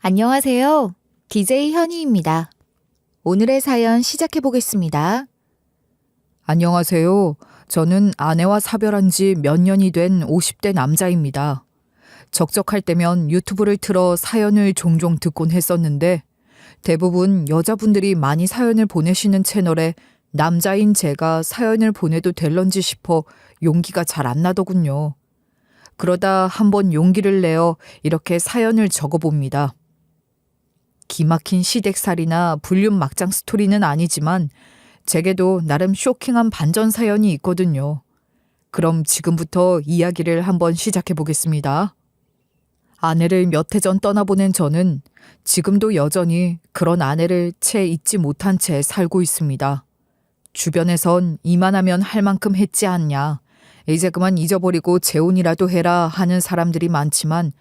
안녕하세요. DJ 현희입니다. 오늘의 사연 시작해 보겠습니다. 안녕하세요. 저는 아내와 사별한 지 몇 년이 된 50대 남자입니다. 적적할 때면 유튜브를 틀어 사연을 종종 듣곤 했었는데 대부분 여자분들이 많이 사연을 보내시는 채널에 남자인 제가 사연을 보내도 될런지 싶어 용기가 잘 안 나더군요. 그러다 한번 용기를 내어 이렇게 사연을 적어봅니다. 기막힌 시댁살이나 불륜 막장 스토리는 아니지만 제게도 나름 쇼킹한 반전 사연이 있거든요. 그럼 지금부터 이야기를 한번 시작해 보겠습니다. 아내를 몇 해 전 떠나보낸 저는 지금도 여전히 그런 아내를 채 잊지 못한 채 살고 있습니다. 주변에선 이만하면 할 만큼 했지 않냐, 이제 그만 잊어버리고 재혼이라도 해라 하는 사람들이 많지만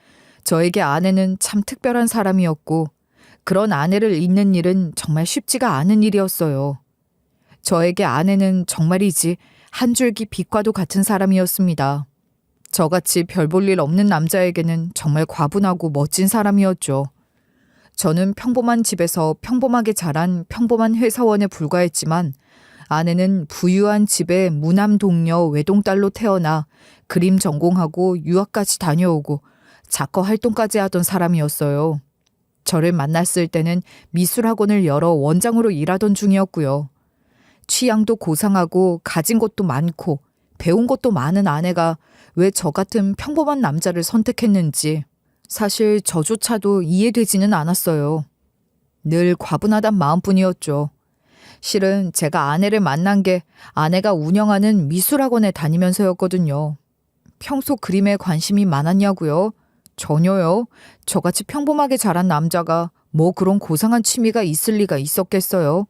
저에게 아내는 참 특별한 사람이었고 그런 아내를 잊는 일은 정말 쉽지가 않은 일이었어요. 저에게 아내는 정말이지 한 줄기 빛과도 같은 사람이었습니다. 저같이 별 볼 일 없는 남자에게는 정말 과분하고 멋진 사람이었죠. 저는 평범한 집에서 평범하게 자란 평범한 회사원에 불과했지만 아내는 부유한 집의 무남 동녀 외동딸로 태어나 그림 전공하고 유학까지 다녀오고 작가 활동까지 하던 사람이었어요. 저를 만났을 때는 미술학원을 열어 원장으로 일하던 중이었고요. 취향도 고상하고 가진 것도 많고 배운 것도 많은 아내가 왜 저 같은 평범한 남자를 선택했는지 사실 저조차도 이해되지는 않았어요. 늘 과분하단 마음뿐이었죠. 실은 제가 아내를 만난 게 아내가 운영하는 미술학원에 다니면서였거든요. 평소 그림에 관심이 많았냐고요? 전혀요. 저같이 평범하게 자란 남자가 뭐 그런 고상한 취미가 있을 리가 있었겠어요.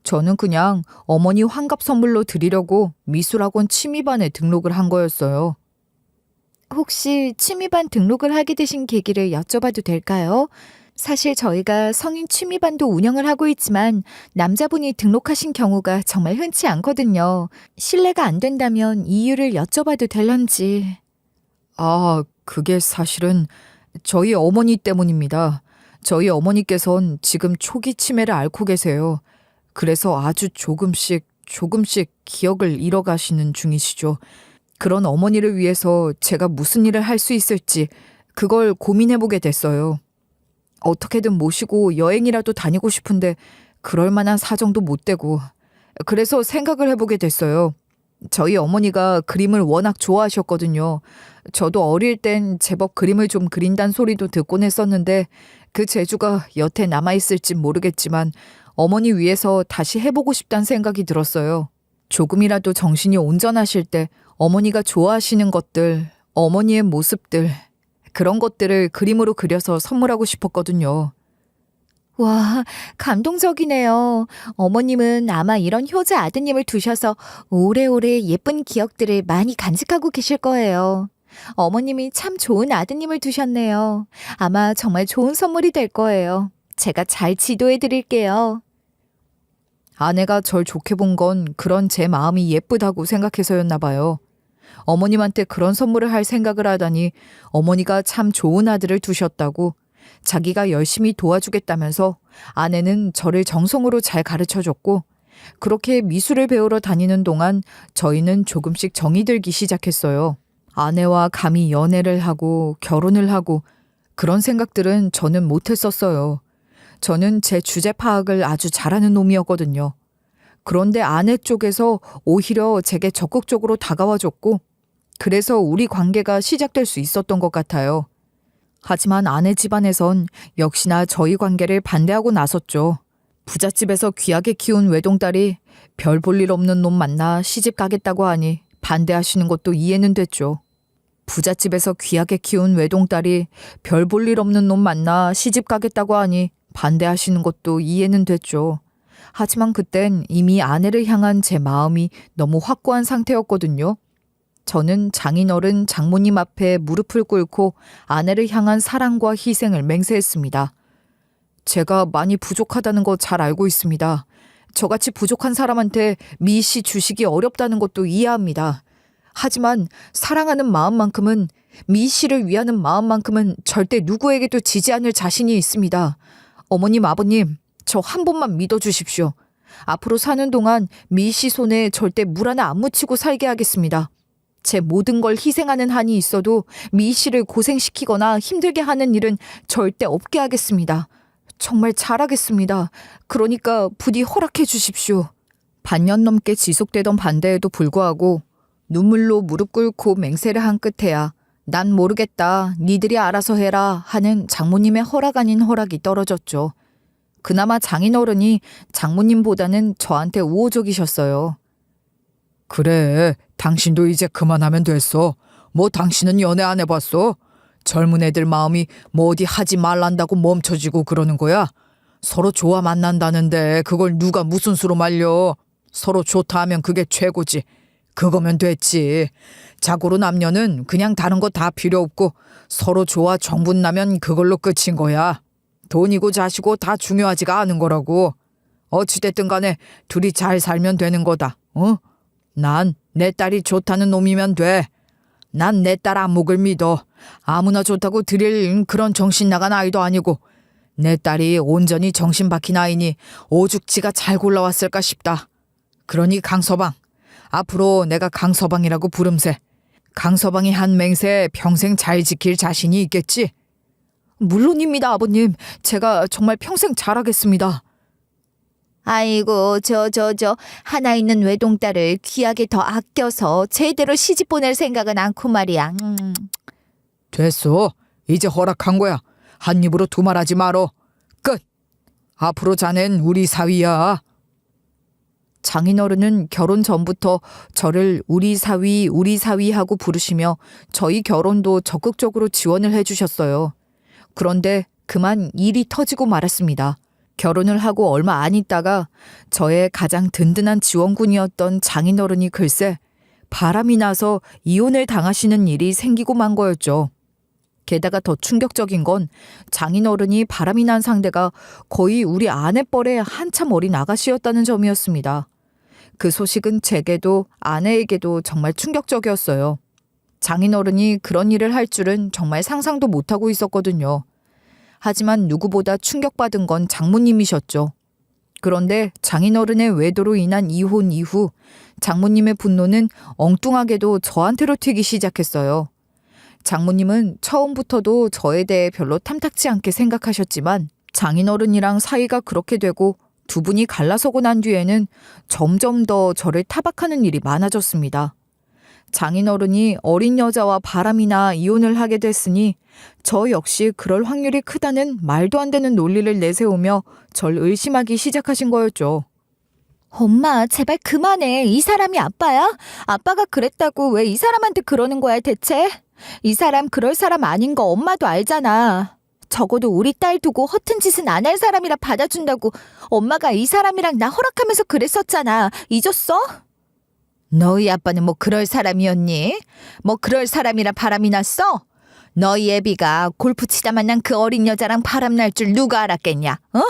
저는 그냥 어머니 환갑 선물로 드리려고 미술학원 취미반에 등록을 한 거였어요. 혹시 취미반 등록을 하게 되신 계기를 여쭤봐도 될까요? 사실 저희가 성인 취미반도 운영을 하고 있지만 남자분이 등록하신 경우가 정말 흔치 않거든요. 실례가 안 된다면 이유를 여쭤봐도 될런지. 그게 사실은 저희 어머니 때문입니다. 저희 어머니께선 지금 초기 치매를 앓고 계세요. 그래서 아주 조금씩 기억을 잃어가시는 중이시죠. 그런 어머니를 위해서 제가 무슨 일을 할 수 있을지 그걸 고민해보게 됐어요. 어떻게든 모시고 여행이라도 다니고 싶은데 그럴 만한 사정도 못 되고 그래서 생각을 해보게 됐어요. 저희 어머니가 그림을 워낙 좋아하셨거든요. 저도 어릴 땐 제법 그림을 좀 그린다는 소리도 듣곤 했었는데 그 재주가 여태 남아있을진 모르겠지만 어머니 위해서 다시 해보고 싶다는 생각이 들었어요. 조금이라도 정신이 온전하실 때 어머니가 좋아하시는 것들, 어머니의 모습들, 그런 것들을 그림으로 그려서 선물하고 싶었거든요. 와, 감동적이네요. 어머님은 아마 이런 효자 아드님을 두셔서 오래오래 예쁜 기억들을 많이 간직하고 계실 거예요. 어머님이 참 좋은 아드님을 두셨네요. 아마 정말 좋은 선물이 될 거예요. 제가 잘 지도해 드릴게요. 아내가 절 좋게 본 건 그런 제 마음이 예쁘다고 생각해서였나 봐요. 어머님한테 그런 선물을 할 생각을 하다니 어머니가 참 좋은 아들을 두셨다고 자기가 열심히 도와주겠다면서 아내는 저를 정성으로 잘 가르쳐줬고 그렇게 미술을 배우러 다니는 동안 저희는 조금씩 정이 들기 시작했어요. 아내와 감히 연애를 하고 결혼을 하고 그런 생각들은 저는 못했었어요. 저는 제 주제 파악을 아주 잘하는 놈이었거든요. 그런데 아내 쪽에서 오히려 제게 적극적으로 다가와줬고 그래서 우리 관계가 시작될 수 있었던 것 같아요. 하지만 아내 집안에선 역시나 저희 관계를 반대하고 나섰죠. 부잣집에서 귀하게 키운 외동딸이 별 볼 일 없는 놈 만나 시집 가겠다고 하니 반대하시는 것도 이해는 됐죠. 부잣집에서 귀하게 키운 외동딸이 별 볼 일 없는 놈 만나 시집 가겠다고 하니 반대하시는 것도 이해는 됐죠. 하지만 그땐 이미 아내를 향한 제 마음이 너무 확고한 상태였거든요. 저는 장인어른 장모님 앞에 무릎을 꿇고 아내를 향한 사랑과 희생을 맹세했습니다. 제가 많이 부족하다는 거 잘 알고 있습니다. 저같이 부족한 사람한테 미씨 주시기 어렵다는 것도 이해합니다. 하지만 사랑하는 마음만큼은, 미 씨를 위하는 마음만큼은 절대 누구에게도 지지 않을 자신이 있습니다. 어머님, 아버님, 저 한 번만 믿어주십시오. 앞으로 사는 동안 미 씨 손에 절대 물 하나 안 묻히고 살게 하겠습니다. 제 모든 걸 희생하는 한이 있어도 미 씨를 고생시키거나 힘들게 하는 일은 절대 없게 하겠습니다. 정말 잘하겠습니다. 그러니까 부디 허락해 주십시오. 반년 넘게 지속되던 반대에도 불구하고 눈물로 무릎 꿇고 맹세를 한 끝에야 난 모르겠다, 니들이 알아서 해라 하는 장모님의 허락 아닌 허락이 떨어졌죠. 그나마 장인어른이 장모님보다는 저한테 우호적이셨어요. 그래, 당신도 이제 그만하면 됐어. 뭐 당신은 연애 안 해봤어? 젊은 애들 마음이 뭐 어디 하지 말란다고 멈춰지고 그러는 거야? 서로 좋아 만난다는데 그걸 누가 무슨 수로 말려? 서로 좋다 하면 그게 최고지. 그거면 됐지. 자고로 남녀는 그냥 다른 거 다 필요 없고 서로 좋아 정분 나면 그걸로 끝인 거야. 돈이고 자시고 다 중요하지가 않은 거라고. 어찌됐든 간에 둘이 잘 살면 되는 거다. 어? 난 내 딸이 좋다는 놈이면 돼. 난 내 딸 안목을 믿어. 아무나 좋다고 드릴 그런 정신 나간 아이도 아니고 내 딸이 온전히 정신 박힌 아이니 오죽 지가 잘 골라왔을까 싶다. 그러니 강서방, 앞으로 내가 강서방이라고 부름세. 강서방이 한 맹세 평생 잘 지킬 자신이 있겠지? 물론입니다, 아버님. 제가 정말 평생 잘하겠습니다. 아이고, 저 하나 있는 외동딸을 귀하게 더 아껴서 제대로 시집 보낼 생각은 않고 말이야. 됐어. 이제 허락한 거야. 한 입으로 두말하지 말어. 끝. 앞으로 자넨 우리 사위야. 장인어른은 결혼 전부터 저를 우리 사위 하고 부르시며 저희 결혼도 적극적으로 지원을 해주셨어요. 그런데 그만 일이 터지고 말았습니다. 결혼을 하고 얼마 안 있다가 저의 가장 든든한 지원군이었던 장인어른이 글쎄 바람이 나서 이혼을 당하시는 일이 생기고 만 거였죠. 게다가 더 충격적인 건 장인어른이 바람이 난 상대가 거의 우리 아내뻘의 한참 어린 아가씨였다는 점이었습니다. 그 소식은 제게도 아내에게도 정말 충격적이었어요. 장인어른이 그런 일을 할 줄은 정말 상상도 못하고 있었거든요. 하지만 누구보다 충격받은 건 장모님이셨죠. 그런데 장인어른의 외도로 인한 이혼 이후 장모님의 분노는 엉뚱하게도 저한테로 튀기 시작했어요. 장모님은 처음부터도 저에 대해 별로 탐탁지 않게 생각하셨지만 장인어른이랑 사이가 그렇게 되고 두 분이 갈라서고 난 뒤에는 점점 더 저를 타박하는 일이 많아졌습니다. 장인어른이 어린 여자와 바람이나 이혼을 하게 됐으니 저 역시 그럴 확률이 크다는 말도 안 되는 논리를 내세우며 절 의심하기 시작하신 거였죠. 엄마, 제발 그만해. 이 사람이 아빠야? 아빠가 그랬다고 왜 이 사람한테 그러는 거야 대체? 이 사람 그럴 사람 아닌 거 엄마도 알잖아. 적어도 우리 딸 두고 허튼 짓은 안 할 사람이라 받아준다고 엄마가 이 사람이랑 나 허락하면서 그랬었잖아. 잊었어? 너희 아빠는 뭐 그럴 사람이었니? 뭐 그럴 사람이라 바람이 났어? 너희 애비가 골프 치다 만난 그 어린 여자랑 바람 날 줄 누가 알았겠냐? 어?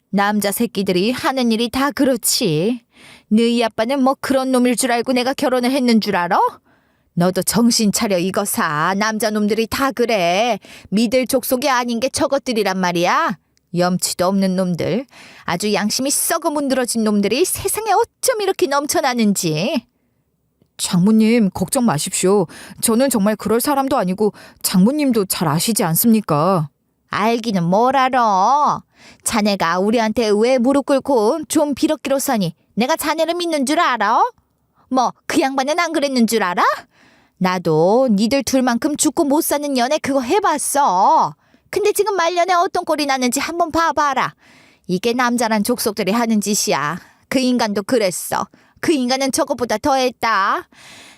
남자 새끼들이 하는 일이 다 그렇지. 너희 아빠는 뭐 그런 놈일 줄 알고 내가 결혼을 했는 줄 알아? 너도 정신 차려 이거사. 남자 놈들이 다 그래. 믿을 족속이 아닌 게 저것들이란 말이야. 염치도 없는 놈들. 아주 양심이 썩어 문드러진 놈들이 세상에 어쩜 이렇게 넘쳐나는지. 장모님, 걱정 마십시오. 저는 정말 그럴 사람도 아니고 장모님도 잘 아시지 않습니까? 알기는 뭘 알아. 자네가 우리한테 왜 무릎 꿇고 좀 빌었기로서니 내가 자네를 믿는 줄 알아? 뭐 그 양반은 안 그랬는 줄 알아? 나도 니들 둘만큼 죽고 못 사는 연애 그거 해봤어. 근데 지금 말년에 어떤 꼴이 나는지 한번 봐봐라. 이게 남자란 족속들이 하는 짓이야. 그 인간도 그랬어. 그 인간은 저것보다 더했다.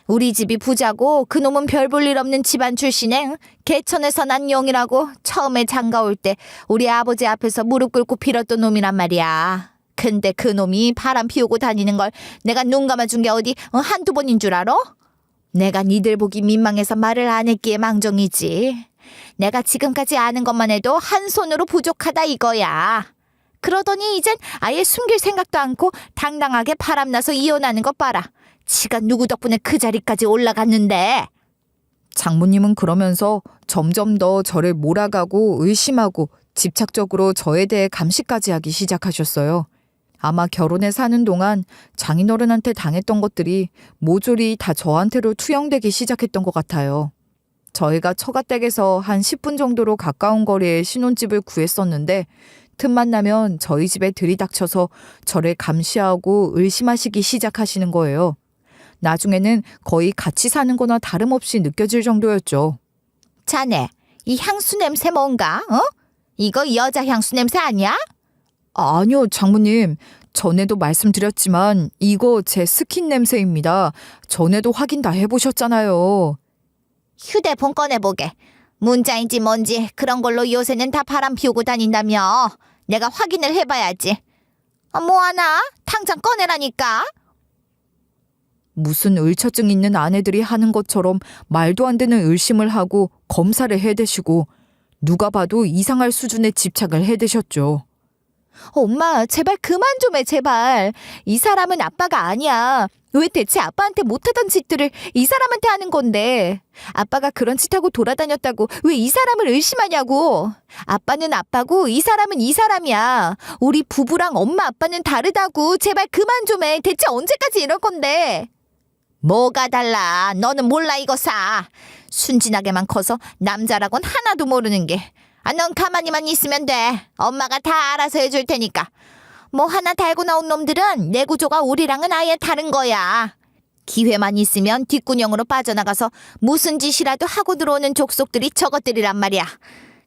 우리 집이 부자고 그놈은 별 볼 일 없는 집안 출신에 개천에서 난 용이라고 처음에 장가 올 때 우리 아버지 앞에서 무릎 꿇고 빌었던 놈이란 말이야. 근데 그 놈이 바람 피우고 다니는 걸 내가 눈 감아준 게 어디 한두 번인 줄 알아? 내가 니들 보기 민망해서 말을 안 했기에 망정이지. 내가 지금까지 아는 것만 해도 한 손으로 부족하다 이거야. 그러더니 이젠 아예 숨길 생각도 않고 당당하게 바람나서 이혼하는 것 봐라. 지가 누구 덕분에 그 자리까지 올라갔는데? 장모님은 그러면서 점점 더 저를 몰아가고 의심하고 집착적으로 저에 대해 감시까지 하기 시작하셨어요. 아마 결혼해 사는 동안 장인어른한테 당했던 것들이 모조리 다 저한테로 투영되기 시작했던 것 같아요. 저희가 처가댁에서 한 10분 정도로 가까운 거리에 신혼집을 구했었는데 틈만 나면 저희 집에 들이닥쳐서 저를 감시하고 의심하시기 시작하시는 거예요. 나중에는 거의 같이 사는 거나 다름없이 느껴질 정도였죠. 자네, 이 향수 냄새 뭔가? 어? 이거 여자 향수 냄새 아니야? 아니요, 장모님. 전에도 말씀드렸지만 이거 제 스킨 냄새입니다. 전에도 확인 다 해보셨잖아요. 휴대폰 꺼내보게. 문자인지 뭔지 그런 걸로 요새는 다 바람 피우고 다닌다며. 내가 확인을 해봐야지. 뭐하나? 당장 꺼내라니까. 무슨 의처증 있는 아내들이 하는 것처럼 말도 안 되는 의심을 하고 검사를 해대시고 누가 봐도 이상할 수준의 집착을 해대셨죠. 엄마, 제발 그만 좀 해, 제발. 이 사람은 아빠가 아니야. 왜 대체 아빠한테 못하던 짓들을 이 사람한테 하는 건데? 아빠가 그런 짓하고 돌아다녔다고 왜 이 사람을 의심하냐고. 아빠는 아빠고 이 사람은 이 사람이야. 우리 부부랑 엄마 아빠는 다르다고. 제발 그만 좀 해. 대체 언제까지 이럴 건데? 뭐가 달라? 너는 몰라 이거사. 순진하게만 커서 남자라곤 하나도 모르는 게. 넌 가만히만 있으면 돼. 엄마가 다 알아서 해줄 테니까. 뭐 하나 달고 나온 놈들은 내 구조가 우리랑은 아예 다른 거야. 기회만 있으면 뒷구녕으로 빠져나가서 무슨 짓이라도 하고 들어오는 족속들이 저것들이란 말이야.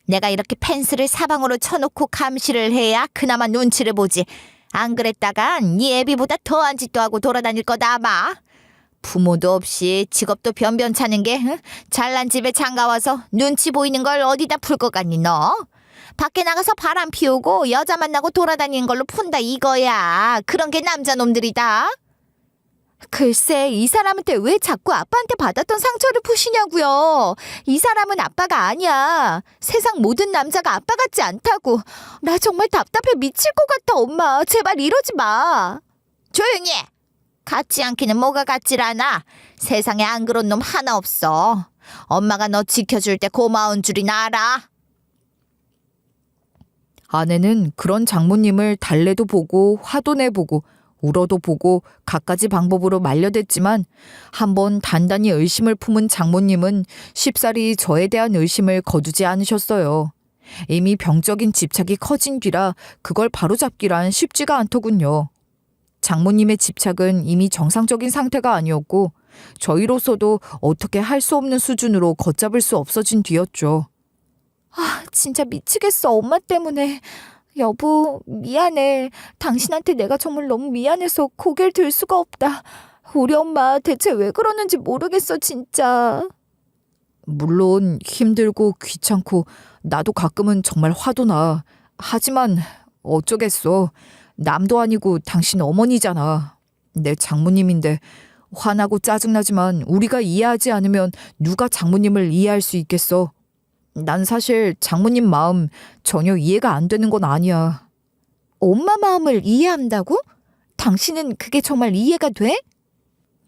내가 이렇게 펜스를 사방으로 쳐놓고 감시를 해야 그나마 눈치를 보지. 안 그랬다간 네 애비보다 더한 짓도 하고 돌아다닐 거다 아마. 부모도 없이 직업도 변변찮은 게 잘난 집에 장가와서 눈치 보이는 걸 어디다 풀 것 같니 너? 밖에 나가서 바람 피우고 여자 만나고 돌아다니는 걸로 푼다 이거야. 그런 게 남자놈들이다. 글쎄, 이 사람한테 왜 자꾸 아빠한테 받았던 상처를 푸시냐고요. 이 사람은 아빠가 아니야. 세상 모든 남자가 아빠 같지 않다고. 나 정말 답답해 미칠 것 같아, 엄마. 제발 이러지 마. 조용히 해. 같지 않기는 뭐가 같질 않아. 세상에 안 그런 놈 하나 없어. 엄마가 너 지켜줄 때 고마운 줄이나 알아. 아내는 그런 장모님을 달래도 보고 화도 내보고 울어도 보고 갖가지 방법으로 말려댔지만 한번 단단히 의심을 품은 장모님은 쉽사리 저에 대한 의심을 거두지 않으셨어요. 이미 병적인 집착이 커진 뒤라 그걸 바로잡기란 쉽지가 않더군요. 장모님의 집착은 이미 정상적인 상태가 아니었고 저희로서도 어떻게 할 수 없는 수준으로 걷잡을 수 없어진 뒤였죠. 아, 진짜 미치겠어, 엄마 때문에. 여보, 미안해. 당신한테 내가 정말 너무 미안해서 고개를 들 수가 없다. 우리 엄마 대체 왜 그러는지 모르겠어, 진짜. 물론 힘들고 귀찮고 나도 가끔은 정말 화도 나. 하지만 어쩌겠어. 남도 아니고 당신 어머니잖아. 내 장모님인데 화나고 짜증나지만 우리가 이해하지 않으면 누가 장모님을 이해할 수 있겠어. 난 사실 장모님 마음 전혀 이해가 안 되는 건 아니야. 엄마 마음을 이해한다고? 당신은 그게 정말 이해가 돼?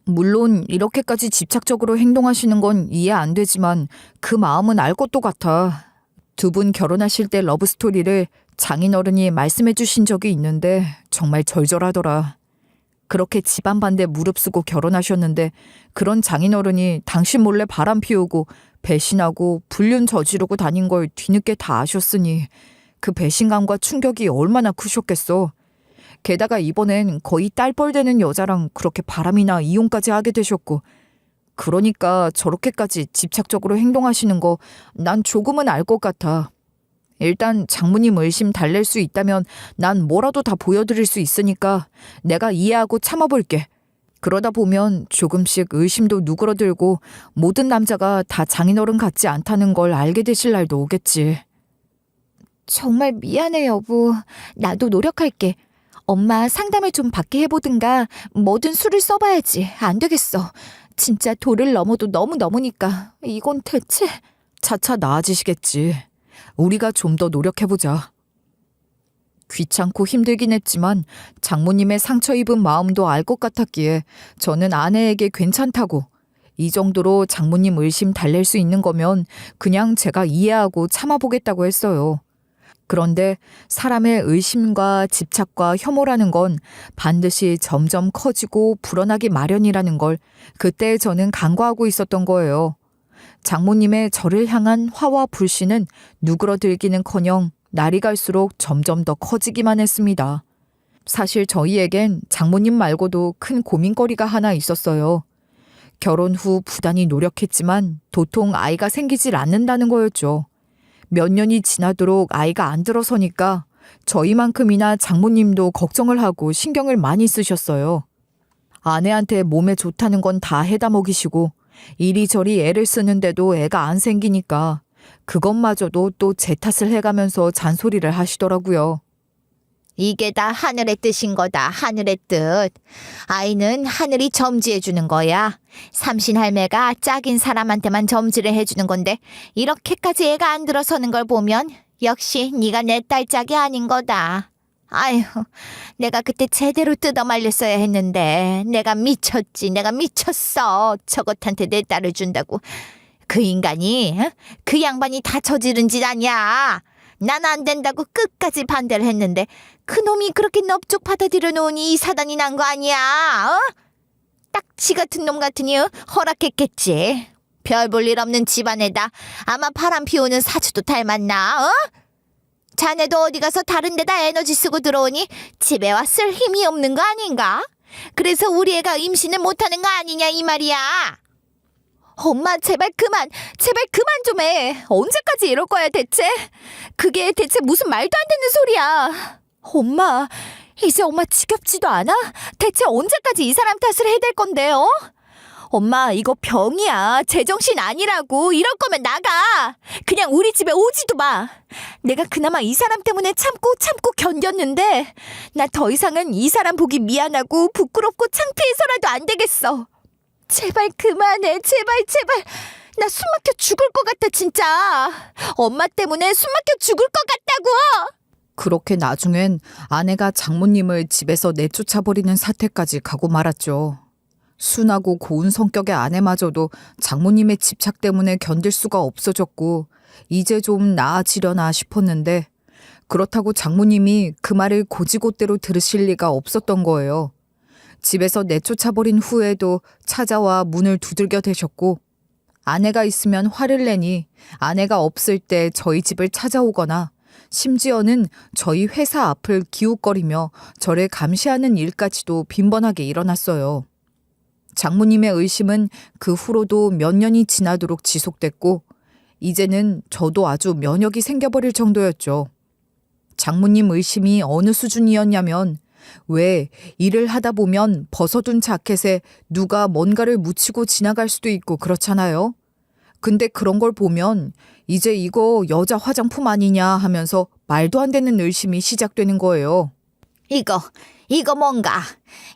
물론 이렇게까지 집착적으로 행동하시는 건 이해 안 되지만 그 마음은 알 것도 같아. 두 분 결혼하실 때 러브스토리를 장인어른이 말씀해 주신 적이 있는데 정말 절절하더라. 그렇게 집안 반대 무릅쓰고 결혼하셨는데 그런 장인어른이 당신 몰래 바람 피우고 배신하고 불륜 저지르고 다닌 걸 뒤늦게 다 아셨으니 그 배신감과 충격이 얼마나 크셨겠어. 게다가 이번엔 거의 딸뻘 되는 여자랑 그렇게 바람이나 이혼까지 하게 되셨고 그러니까 저렇게까지 집착적으로 행동하시는 거 난 조금은 알 것 같아. 일단 장모님 의심 달랠 수 있다면 난 뭐라도 다 보여드릴 수 있으니까 내가 이해하고 참아볼게. 그러다 보면 조금씩 의심도 누그러들고 모든 남자가 다 장인어른 같지 않다는 걸 알게 되실 날도 오겠지. 정말 미안해, 여보. 나도 노력할게. 엄마 상담을 좀 받게 해보든가 뭐든 수를 써봐야지. 안 되겠어. 진짜 도를 넘어도 너무 넘으니까 이건 대체... 차차 나아지시겠지. 우리가 좀 더 노력해보자. 귀찮고 힘들긴 했지만 장모님의 상처 입은 마음도 알 것 같았기에 저는 아내에게 괜찮다고, 이 정도로 장모님 의심 달랠 수 있는 거면 그냥 제가 이해하고 참아보겠다고 했어요. 그런데 사람의 의심과 집착과 혐오라는 건 반드시 점점 커지고 불어나기 마련이라는 걸 그때 저는 간과하고 있었던 거예요. 장모님의 저를 향한 화와 불신은 누그러들기는커녕 날이 갈수록 점점 더 커지기만 했습니다. 사실 저희에겐 장모님 말고도 큰 고민거리가 하나 있었어요. 결혼 후 부단히 노력했지만 도통 아이가 생기질 않는다는 거였죠. 몇 년이 지나도록 아이가 안 들어서니까 저희만큼이나 장모님도 걱정을 하고 신경을 많이 쓰셨어요. 아내한테 몸에 좋다는 건 다 해다 먹이시고 이리저리 애를 쓰는데도 애가 안 생기니까 그것마저도 또 제 탓을 해가면서 잔소리를 하시더라고요. 이게 다 하늘의 뜻인 거다. 하늘의 뜻. 아이는 하늘이 점지해 주는 거야. 삼신 할매가 짝인 사람한테만 점지를 해주는 건데 이렇게까지 애가 안 들어서는 걸 보면 역시 네가 내 딸 짝이 아닌 거다. 아휴, 내가 그때 제대로 뜯어 말렸어야 했는데 내가 미쳤지. 내가 미쳤어. 저것한테 내 딸을 준다고. 그 인간이, 그 양반이 다 저지른 짓 아니야. 난 안 된다고 끝까지 반대를 했는데 그놈이 그렇게 넙죽 받아들여 놓으니 이 사단이 난 거 아니야. 딱 지 같은 놈 같으니 허락했겠지. 별 볼 일 없는 집안에다 아마 바람 피우는 사주도 닮았나. 자네도 어디 가서 다른 데다 에너지 쓰고 들어오니 집에 와 쓸 힘이 없는 거 아닌가? 그래서 우리 애가 임신을 못하는 거 아니냐 이 말이야. 엄마 제발 그만 좀 해. 언제까지 이럴 거야 대체? 그게 대체 무슨 말도 안 되는 소리야. 엄마 이제 엄마 지겹지도 않아? 대체 언제까지 이 사람 탓을 해댈 건데요? 엄마 이거 병이야. 제정신 아니라고. 이럴 거면 나가. 그냥 우리 집에 오지도 마. 내가 그나마 이 사람 때문에 참고 견뎠는데 나 더 이상은 이 사람 보기 미안하고 부끄럽고 창피해서라도 안 되겠어. 제발 그만해. 제발. 나 숨 막혀 죽을 것 같아 진짜. 엄마 때문에 숨 막혀 죽을 것 같다고. 그렇게 나중엔 아내가 장모님을 집에서 내쫓아버리는 사태까지 가고 말았죠. 순하고 고운 성격의 아내마저도 장모님의 집착 때문에 견딜 수가 없어졌고 이제 좀 나아지려나 싶었는데 그렇다고 장모님이 그 말을 고지고대로 들으실 리가 없었던 거예요. 집에서 내쫓아버린 후에도 찾아와 문을 두들겨 대셨고 아내가 있으면 화를 내니 아내가 없을 때 저희 집을 찾아오거나 심지어는 저희 회사 앞을 기웃거리며 저를 감시하는 일까지도 빈번하게 일어났어요. 장모님의 의심은 그 후로도 몇 년이 지나도록 지속됐고 이제는 저도 아주 면역이 생겨버릴 정도였죠. 장모님 의심이 어느 수준이었냐면 왜 일을 하다 보면 벗어둔 자켓에 누가 뭔가를 묻히고 지나갈 수도 있고 그렇잖아요. 근데 그런 걸 보면 이제 이거 여자 화장품 아니냐 하면서 말도 안 되는 의심이 시작되는 거예요. 이거 뭔가.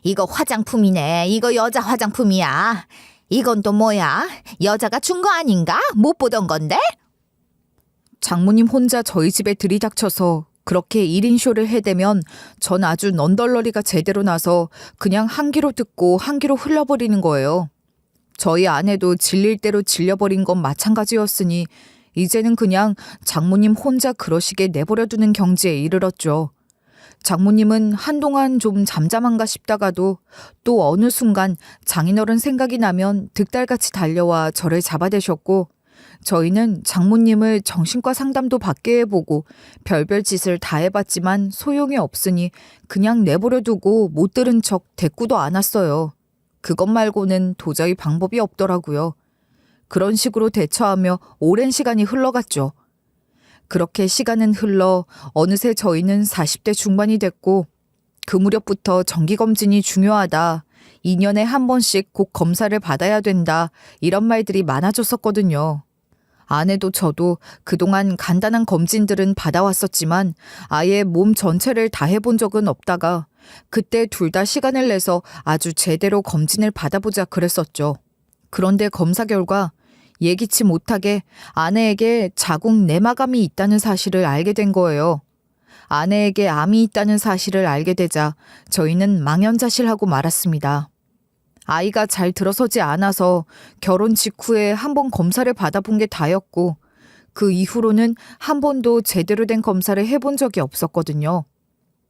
이거 화장품이네. 이거 여자 화장품이야. 이건 또 뭐야? 여자가 준 거 아닌가? 못 보던 건데? 장모님 혼자 저희 집에 들이닥쳐서 그렇게 1인 쇼를 해대면 전 아주 넌덜러리가 제대로 나서 그냥 한 귀로 듣고 한 귀로 흘러버리는 거예요. 저희 아내도 질릴 대로 질려버린 건 마찬가지였으니 이제는 그냥 장모님 혼자 그러시게 내버려두는 경지에 이르렀죠. 장모님은 한동안 좀 잠잠한가 싶다가도 또 어느 순간 장인어른 생각이 나면 득달같이 달려와 저를 잡아대셨고 저희는 장모님을 정신과 상담도 받게 해보고 별별 짓을 다 해봤지만 소용이 없으니 그냥 내버려두고 못 들은 척 대꾸도 안 왔어요. 그것 말고는 도저히 방법이 없더라고요. 그런 식으로 대처하며 오랜 시간이 흘러갔죠. 그렇게 시간은 흘러 어느새 저희는 40대 중반이 됐고 그 무렵부터 정기검진이 중요하다. 2년에 한 번씩 꼭 검사를 받아야 된다. 이런 말들이 많아졌었거든요. 아내도 저도 그동안 간단한 검진들은 받아왔었지만 아예 몸 전체를 다 해본 적은 없다가 그때 둘 다 시간을 내서 아주 제대로 검진을 받아보자 그랬었죠. 그런데 검사 결과 예기치 못하게 아내에게 자궁 내막암이 있다는 사실을 알게 된 거예요. 아내에게 암이 있다는 사실을 알게 되자 저희는 망연자실하고 말았습니다. 아이가 잘 들어서지 않아서 결혼 직후에 한 번 검사를 받아본 게 다였고 그 이후로는 한 번도 제대로 된 검사를 해본 적이 없었거든요.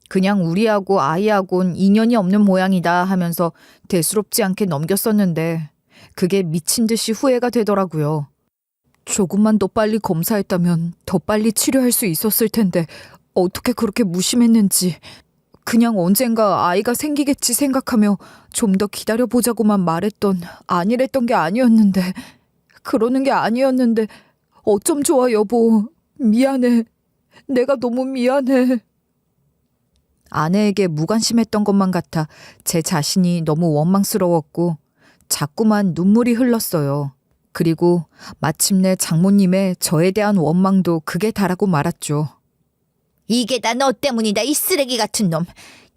그냥 우리하고 아이하고는 인연이 없는 모양이다 하면서 대수롭지 않게 넘겼었는데 그게 미친 듯이 후회가 되더라고요. 조금만 더 빨리 검사했다면 더 빨리 치료할 수 있었을 텐데 어떻게 그렇게 무심했는지. 그냥 언젠가 아이가 생기겠지 생각하며 좀 더 기다려보자고만 말했던 아니랬던 게 아니었는데 그러는 게 아니었는데 어쩜 좋아 여보. 미안해. 내가 너무 미안해. 아내에게 무관심했던 것만 같아 제 자신이 너무 원망스러웠고 자꾸만 눈물이 흘렀어요. 그리고 마침내 장모님의 저에 대한 원망도 극에 달하고 말았죠. 이게 다 너 때문이다, 이 쓰레기 같은 놈.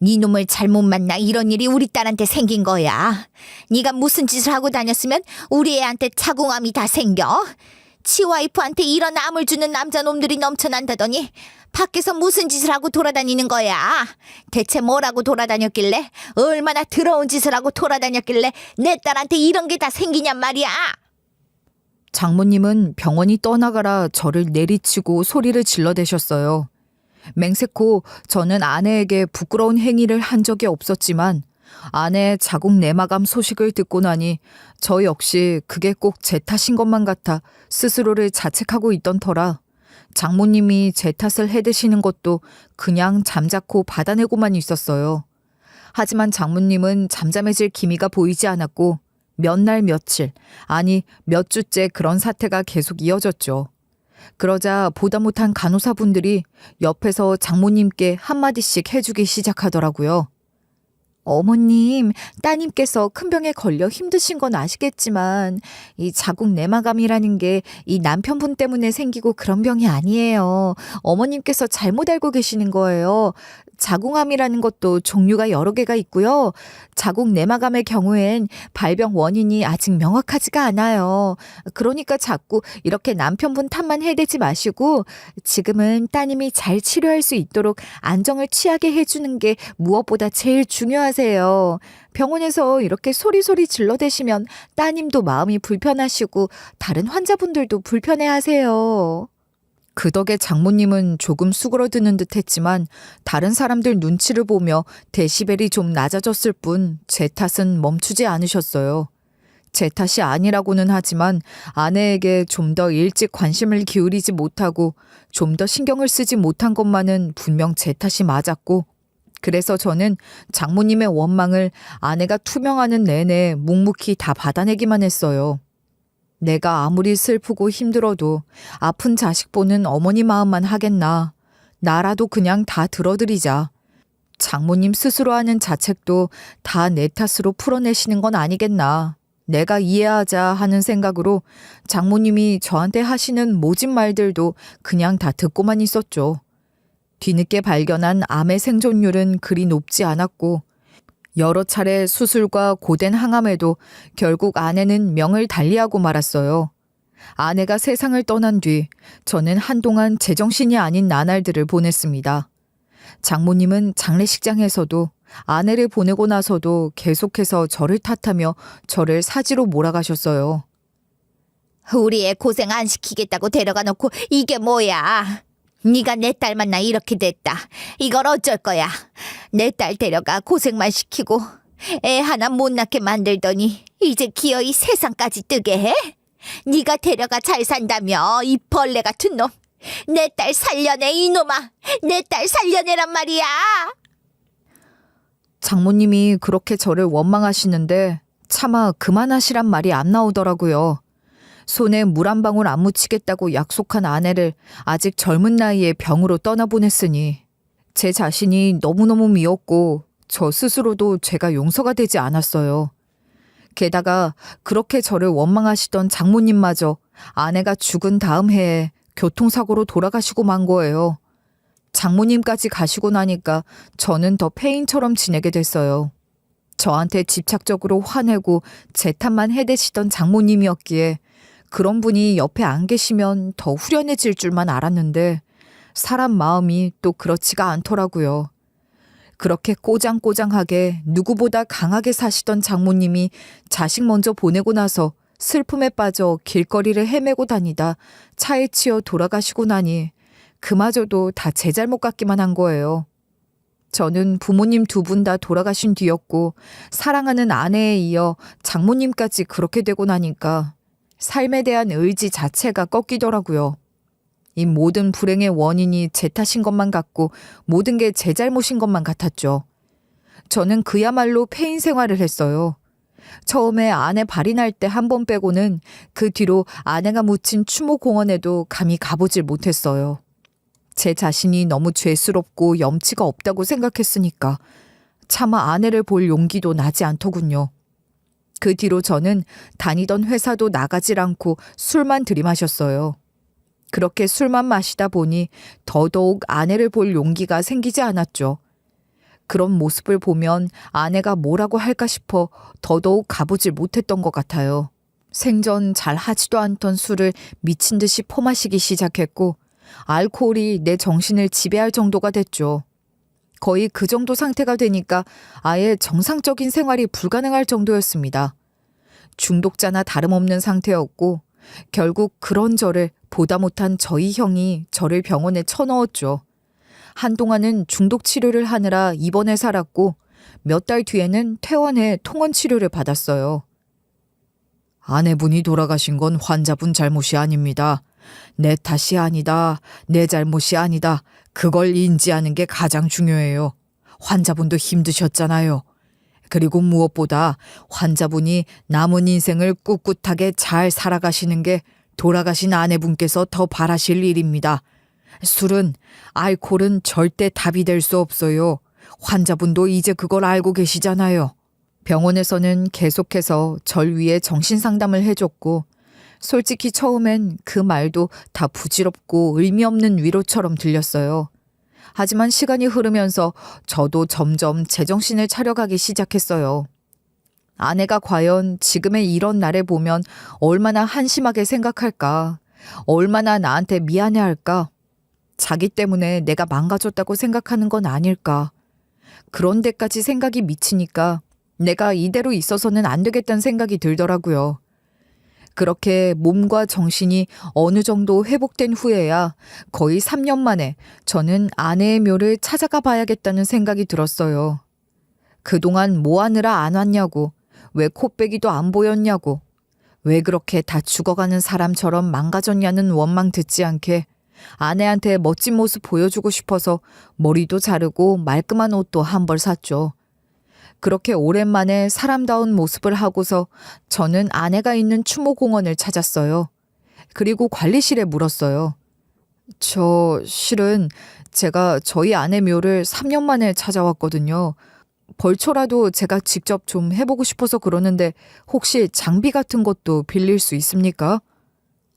네 놈을 잘못 만나 이런 일이 우리 딸한테 생긴 거야. 네가 무슨 짓을 하고 다녔으면 우리 애한테 자궁암이 다 생겨? 치와이프한테 이런 암을 주는 남자놈들이 넘쳐난다더니 밖에서 무슨 짓을 하고 돌아다니는 거야? 대체 뭐라고 돌아다녔길래? 얼마나 더러운 짓을 하고 돌아다녔길래 내 딸한테 이런 게 다 생기냔 말이야. 장모님은 병원이 떠나가라 저를 내리치고 소리를 질러대셨어요. 맹세코 저는 아내에게 부끄러운 행위를 한 적이 없었지만 아내의 자궁 내막암 소식을 듣고 나니 저 역시 그게 꼭 제 탓인 것만 같아 스스로를 자책하고 있던 터라 장모님이 제 탓을 해대시는 것도 그냥 잠자코 받아내고만 있었어요. 하지만 장모님은 잠잠해질 기미가 보이지 않았고 몇 날 며칠, 아니 몇 주째 그런 사태가 계속 이어졌죠. 그러자 보다 못한 간호사분들이 옆에서 장모님께 한마디씩 해주기 시작하더라고요. 어머님, 따님께서 큰 병에 걸려 힘드신 건 아시겠지만 이 자궁 내막암이라는 게 이 남편분 때문에 생기고 그런 병이 아니에요. 어머님께서 잘못 알고 계시는 거예요. 자궁암이라는 것도 종류가 여러 개가 있고요. 자궁 내막암의 경우엔 발병 원인이 아직 명확하지가 않아요. 그러니까 자꾸 이렇게 남편분 탓만 해대지 마시고 지금은 따님이 잘 치료할 수 있도록 안정을 취하게 해주는 게 무엇보다 제일 중요하세요. 병원에서 이렇게 소리소리 질러대시면 따님도 마음이 불편하시고 다른 환자분들도 불편해하세요. 그 덕에 장모님은 조금 수그러드는 듯 했지만 다른 사람들 눈치를 보며 데시벨이 좀 낮아졌을 뿐 제 탓은 멈추지 않으셨어요. 제 탓이 아니라고는 하지만 아내에게 좀 더 일찍 관심을 기울이지 못하고 좀 더 신경을 쓰지 못한 것만은 분명 제 탓이 맞았고 그래서 저는 장모님의 원망을 아내가 투명하는 내내 묵묵히 다 받아내기만 했어요. 내가 아무리 슬프고 힘들어도 아픈 자식 보는 어머니 마음만 하겠나. 나라도 그냥 다 들어드리자. 장모님 스스로 하는 자책도 다 내 탓으로 풀어내시는 건 아니겠나. 내가 이해하자 하는 생각으로 장모님이 저한테 하시는 모진 말들도 그냥 다 듣고만 있었죠. 뒤늦게 발견한 암의 생존율은 그리 높지 않았고 여러 차례 수술과 고된 항암에도 결국 아내는 명을 달리하고 말았어요. 아내가 세상을 떠난 뒤 저는 한동안 제정신이 아닌 나날들을 보냈습니다. 장모님은 장례식장에서도 아내를 보내고 나서도 계속해서 저를 탓하며 저를 사지로 몰아가셨어요. 우리 애 고생 안 시키겠다고 데려가 놓고 이게 뭐야? 네가 내 딸 만나 이렇게 됐다. 이걸 어쩔 거야? 내 딸 데려가 고생만 시키고 애 하나 못 낳게 만들더니 이제 기어이 세상까지 뜨게 해? 네가 데려가 잘 산다며 이 벌레 같은 놈. 내 딸 살려내 이놈아. 내 딸 살려내란 말이야. 장모님이 그렇게 저를 원망하시는데 차마 그만하시란 말이 안 나오더라고요. 손에 물 한 방울 안 묻히겠다고 약속한 아내를 아직 젊은 나이에 병으로 떠나보냈으니 제 자신이 너무너무 미웠고 저 스스로도 제가 용서가 되지 않았어요. 게다가 그렇게 저를 원망하시던 장모님마저 아내가 죽은 다음 해에 교통사고로 돌아가시고 만 거예요. 장모님까지 가시고 나니까 저는 더 폐인처럼 지내게 됐어요. 저한테 집착적으로 화내고 제 탓만 해대시던 장모님이었기에 그런 분이 옆에 안 계시면 더 후련해질 줄만 알았는데 사람 마음이 또 그렇지가 않더라고요. 그렇게 꼬장꼬장하게 누구보다 강하게 사시던 장모님이 자식 먼저 보내고 나서 슬픔에 빠져 길거리를 헤매고 다니다 차에 치여 돌아가시고 나니 그마저도 다 제 잘못 같기만 한 거예요. 저는 부모님 두 분 다 돌아가신 뒤였고 사랑하는 아내에 이어 장모님까지 그렇게 되고 나니까 삶에 대한 의지 자체가 꺾이더라고요. 이 모든 불행의 원인이 제 탓인 것만 같고 모든 게 제 잘못인 것만 같았죠. 저는 그야말로 폐인 생활을 했어요. 처음에 아내 발인할 때 한 번 빼고는 그 뒤로 아내가 묻힌 추모공원에도 감히 가보질 못했어요. 제 자신이 너무 죄스럽고 염치가 없다고 생각했으니까 차마 아내를 볼 용기도 나지 않더군요. 그 뒤로 저는 다니던 회사도 나가질 않고 술만 들이마셨어요. 그렇게 술만 마시다 보니 더더욱 아내를 볼 용기가 생기지 않았죠. 그런 모습을 보면 아내가 뭐라고 할까 싶어 더더욱 가보질 못했던 것 같아요. 생전 잘 하지도 않던 술을 미친 듯이 퍼마시기 시작했고 알코올이 내 정신을 지배할 정도가 됐죠. 거의 그 정도 상태가 되니까 아예 정상적인 생활이 불가능할 정도였습니다. 중독자나 다름없는 상태였고 결국 그런 저를 보다 못한 저희 형이 저를 병원에 쳐넣었죠. 한동안은 중독 치료를 하느라 입원해 살았고 몇 달 뒤에는 퇴원해 통원 치료를 받았어요. 아내분이 돌아가신 건 환자분 잘못이 아닙니다. 내 탓이 아니다. 내 잘못이 아니다. 그걸 인지하는 게 가장 중요해요. 환자분도 힘드셨잖아요. 그리고 무엇보다 환자분이 남은 인생을 꿋꿋하게 잘 살아가시는 게 돌아가신 아내분께서 더 바라실 일입니다. 술은, 알코올은 절대 답이 될 수 없어요. 환자분도 이제 그걸 알고 계시잖아요. 병원에서는 계속해서 절 위해 정신상담을 해줬고 솔직히 처음엔 그 말도 다 부질없고 의미 없는 위로처럼 들렸어요. 하지만 시간이 흐르면서 저도 점점 제정신을 차려가기 시작했어요. 아내가 과연 지금의 이런 나를 보면 얼마나 한심하게 생각할까? 얼마나 나한테 미안해할까? 자기 때문에 내가 망가졌다고 생각하는 건 아닐까? 그런 데까지 생각이 미치니까 내가 이대로 있어서는 안 되겠다는 생각이 들더라고요. 그렇게 몸과 정신이 어느 정도 회복된 후에야 거의 3년 만에 저는 아내의 묘를 찾아가 봐야겠다는 생각이 들었어요. 그동안 뭐 하느라 안 왔냐고, 왜 코빼기도 안 보였냐고, 왜 그렇게 다 죽어가는 사람처럼 망가졌냐는 원망 듣지 않게 아내한테 멋진 모습 보여주고 싶어서 머리도 자르고 말끔한 옷도 한 벌 샀죠. 그렇게 오랜만에 사람다운 모습을 하고서 저는 아내가 있는 추모공원을 찾았어요. 그리고 관리실에 물었어요. 저 실은 제가 저희 아내 묘를 3년 만에 찾아왔거든요. 벌초라도 제가 직접 좀 해보고 싶어서 그러는데 혹시 장비 같은 것도 빌릴 수 있습니까?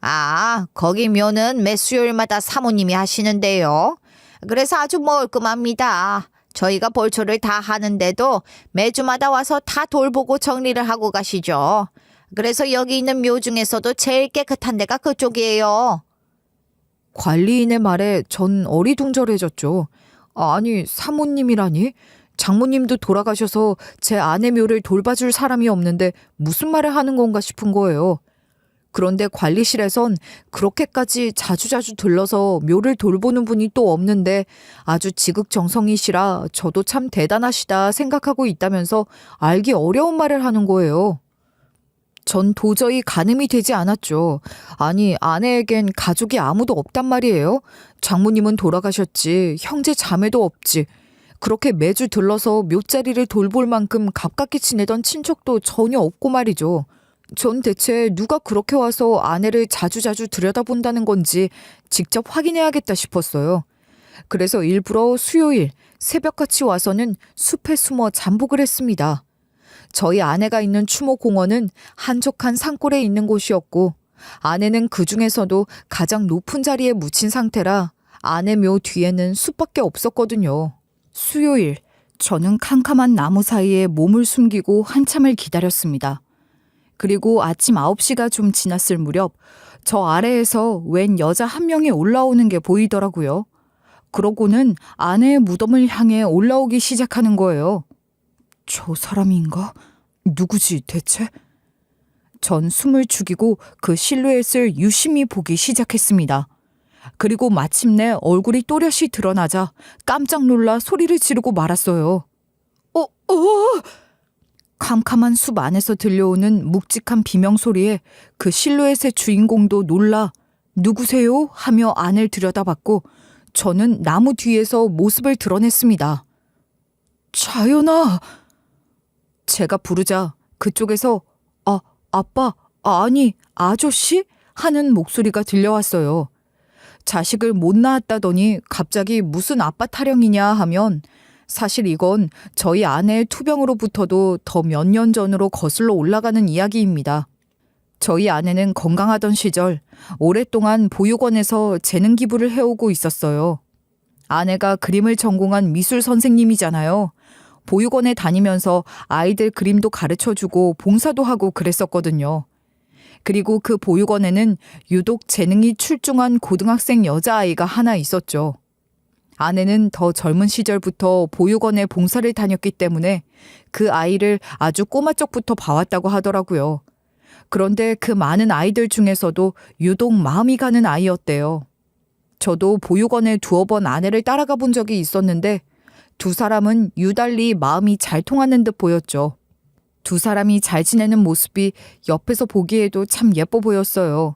아, 거기 묘는 매 수요일마다 사모님이 하시는데요. 그래서 아주 멀끔합니다. 저희가 벌초를 다 하는데도 매주마다 와서 다 돌보고 정리를 하고 가시죠. 그래서 여기 있는 묘 중에서도 제일 깨끗한 데가 그쪽이에요. 관리인의 말에 전 어리둥절해졌죠. 아니, 사모님이라니? 장모님도 돌아가셔서 제 아내 묘를 돌봐줄 사람이 없는데 무슨 말을 하는 건가 싶은 거예요. 그런데 관리실에선 그렇게까지 자주자주 들러서 묘를 돌보는 분이 또 없는데 아주 지극정성이시라 저도 참 대단하시다 생각하고 있다면서 알기 어려운 말을 하는 거예요. 전 도저히 가늠이 되지 않았죠. 아니, 아내에겐 가족이 아무도 없단 말이에요. 장모님은 돌아가셨지, 형제 자매도 없지. 그렇게 매주 들러서 묘자리를 돌볼 만큼 가깝게 지내던 친척도 전혀 없고 말이죠. 전 대체 누가 그렇게 와서 아내를 자주자주 들여다본다는 건지 직접 확인해야겠다 싶었어요. 그래서 일부러 수요일 새벽같이 와서는 숲에 숨어 잠복을 했습니다. 저희 아내가 있는 추모공원은 한적한 산골에 있는 곳이었고 아내는 그 중에서도 가장 높은 자리에 묻힌 상태라 아내 묘 뒤에는 숲밖에 없었거든요. 수요일, 저는 캄캄한 나무 사이에 몸을 숨기고 한참을 기다렸습니다. 그리고 아침 9시가 좀 지났을 무렵 저 아래에서 웬 여자 한 명이 올라오는 게 보이더라고요. 그러고는 아내의 무덤을 향해 올라오기 시작하는 거예요. 저 사람인가? 누구지 대체? 전 숨을 죽이고 그 실루엣을 유심히 보기 시작했습니다. 그리고 마침내 얼굴이 또렷이 드러나자 깜짝 놀라 소리를 지르고 말았어요. 캄캄한 숲 안에서 들려오는 묵직한 비명소리에 그 실루엣의 주인공도 놀라 누구세요? 하며 안을 들여다봤고 저는 나무 뒤에서 모습을 드러냈습니다. 자연아! 제가 부르자 그쪽에서 아빠, 아니 아저씨? 하는 목소리가 들려왔어요. 자식을 못 낳았다더니 갑자기 무슨 아빠 타령이냐 하면 사실 이건 저희 아내의 투병으로부터도 더 몇 년 전으로 거슬러 올라가는 이야기입니다. 저희 아내는 건강하던 시절 오랫동안 보육원에서 재능 기부를 해오고 있었어요. 아내가 그림을 전공한 미술 선생님이잖아요. 보육원에 다니면서 아이들 그림도 가르쳐주고 봉사도 하고 그랬었거든요. 그리고 그 보육원에는 유독 재능이 출중한 고등학생 여자아이가 하나 있었죠. 아내는 더 젊은 시절부터 보육원에 봉사를 다녔기 때문에 그 아이를 아주 꼬마 쪽부터 봐왔다고 하더라고요. 그런데 그 많은 아이들 중에서도 유독 마음이 가는 아이였대요. 저도 보육원에 두어 번 아내를 따라가 본 적이 있었는데 두 사람은 유달리 마음이 잘 통하는 듯 보였죠. 두 사람이 잘 지내는 모습이 옆에서 보기에도 참 예뻐 보였어요.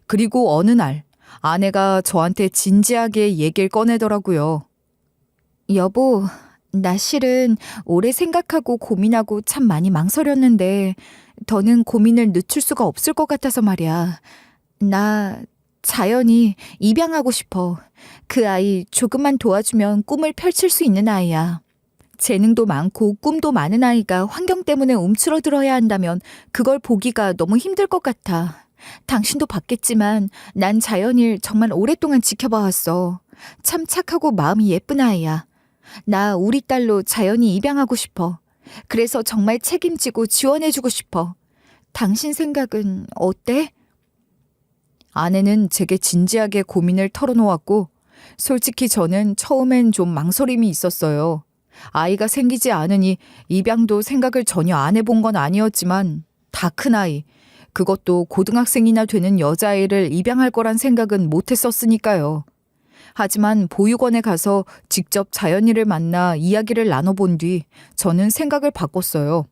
그리고 어느 날 아내가 저한테 진지하게 얘기를 꺼내더라고요. 여보, 나 실은 오래 생각하고 고민하고 참 많이 망설였는데 더는 고민을 늦출 수가 없을 것 같아서 말이야. 나 자연히 입양하고 싶어. 그 아이 조금만 도와주면 꿈을 펼칠 수 있는 아이야. 재능도 많고 꿈도 많은 아이가 환경 때문에 움츠러들어야 한다면 그걸 보기가 너무 힘들 것 같아. 당신도 봤겠지만 난 자연이를 정말 오랫동안 지켜봐왔어. 참 착하고 마음이 예쁜 아이야. 나 우리 딸로 자연이 입양하고 싶어. 그래서 정말 책임지고 지원해주고 싶어. 당신 생각은 어때? 아내는 제게 진지하게 고민을 털어놓았고 솔직히 저는 처음엔 좀 망설임이 있었어요. 아이가 생기지 않으니 입양도 생각을 전혀 안 해본 건 아니었지만 다 큰 아이, 그것도 고등학생이나 되는 여자아이를 입양할 거란 생각은 못했었으니까요. 하지만 보육원에 가서 직접 자연이를 만나 이야기를 나눠본 뒤 저는 생각을 바꿨어요.